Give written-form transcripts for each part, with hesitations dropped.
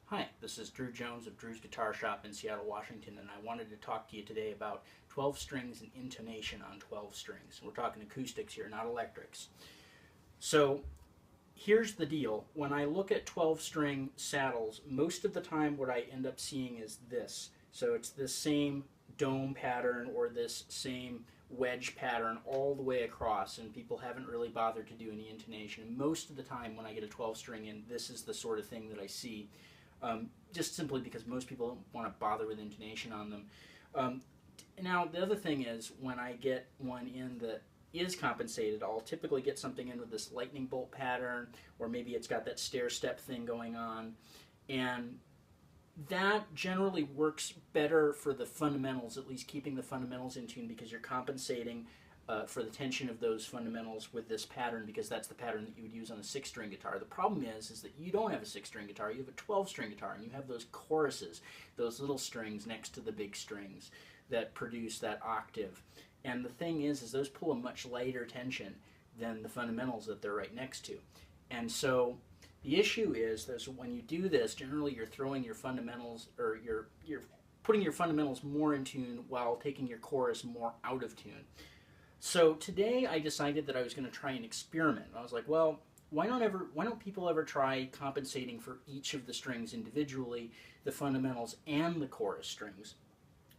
Hi, this is Drew Jones of Drew's Guitar Shop in Seattle, Washington, and I wanted to talk to you today about 12 strings and intonation on 12 strings. We're talking acoustics here, not electrics. So here's the deal. When I look at 12 string saddles, most of the time what I end up seeing is this. So it's this same dome pattern or this same wedge pattern all the way across, and people haven't really bothered to do any intonation. And most of the time when I get a 12 string in, this is the sort of thing that I see. Just simply because most people don't want to bother with intonation on them. Now, the other thing is, when I get one in that is compensated, I'll typically get something in with this lightning bolt pattern, or maybe it's got that stair step thing going on, and that generally works better for the fundamentals, at least keeping the fundamentals in tune, because you're compensating for the tension of those fundamentals with this pattern, because that's the pattern that you would use on a 6-string guitar. The problem is that you don't have a 6-string guitar, you have a 12-string guitar, and you have those choruses, those little strings next to the big strings that produce that octave. And the thing is those pull a much lighter tension than the fundamentals that they're right next to. And so the issue is that when you do this, generally you're throwing your fundamentals, or you're putting your fundamentals more in tune while taking your chorus more out of tune. So today I decided that I was going to try an experiment. I was like, well, why don't people ever try compensating for each of the strings individually, the fundamentals and the chorus strings?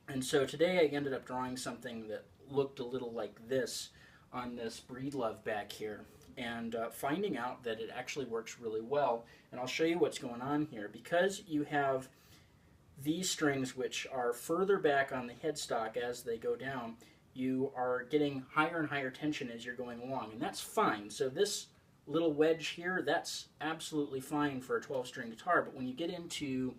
And so today I ended up drawing something that looked a little like this on this breedlove back here, and finding out that it actually works really well. And I'll show you what's going on here. Because you have these strings which are further back on the headstock as they go down, you are getting higher and higher tension as you're going along, and that's fine. So this little wedge here, that's absolutely fine for a 12-string guitar, but when you get into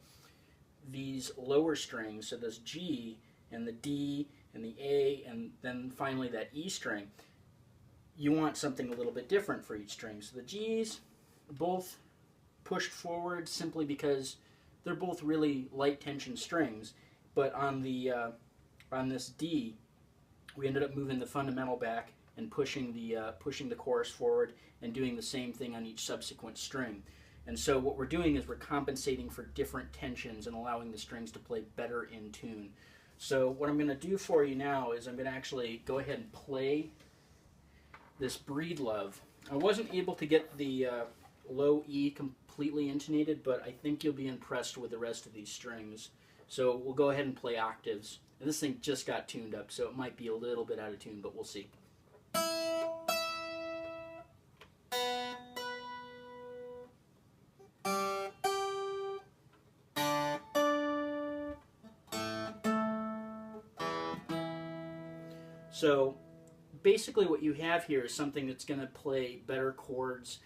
these lower strings, so this G and the D and the A and then finally that E string, you want something a little bit different for each string. So the G's both pushed forward simply because they're both really light tension strings, but on this D, we ended up moving the fundamental back and pushing the chorus forward and doing the same thing on each subsequent string. And so what we're doing is we're compensating for different tensions and allowing the strings to play better in tune. So what I'm going to do for you now is I'm going to actually go ahead and play this breedlove. I wasn't able to get the low E completely intonated, but I think you'll be impressed with the rest of these strings. So we'll go ahead and play octaves. And this thing just got tuned up, so it might be a little bit out of tune, but we'll see. So basically what you have here is something that's going to play better chords.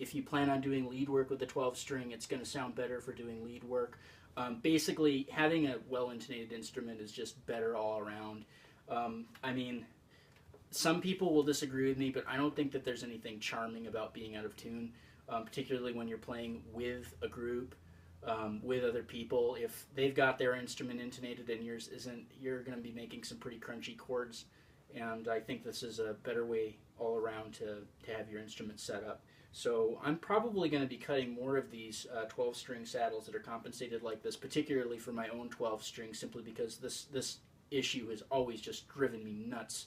If you plan on doing lead work with the 12 string, it's going to sound better for doing lead work. Basically, having a well-intonated instrument is just better all around. I mean, some people will disagree with me, but I don't think that there's anything charming about being out of tune, particularly when you're playing with a group, with other people. If they've got their instrument intonated and yours isn't, you're going to be making some pretty crunchy chords, and I think this is a better way all around to have your instrument set up. So I'm probably going to be cutting more of these 12-string saddles that are compensated like this, particularly for my own 12-string, simply because this issue has always just driven me nuts.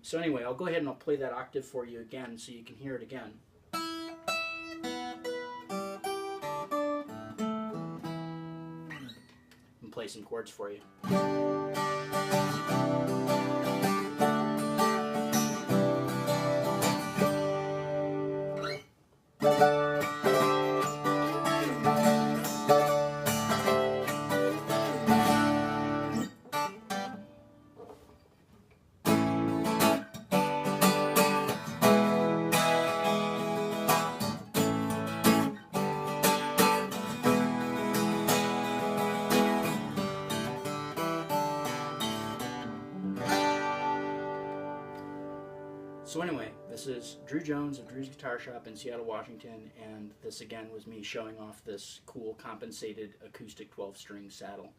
So anyway, I'll go ahead and I'll play that octave for you again so you can hear it again. And play some chords for you. So anyway, this is Drew Jones of Drew's Guitar Shop in Seattle, Washington, and this again was me showing off this cool compensated acoustic 12-string saddle.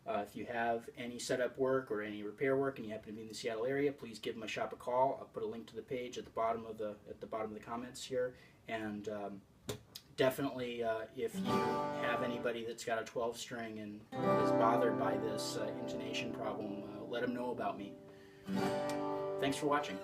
If you have any setup work or any repair work and you happen to be in the Seattle area, please give my shop a call. I'll put a link to the page at the bottom of the comments here, and definitely, if you have anybody that's got a 12 string and is bothered by this intonation problem, let them know about me. Thanks for watching.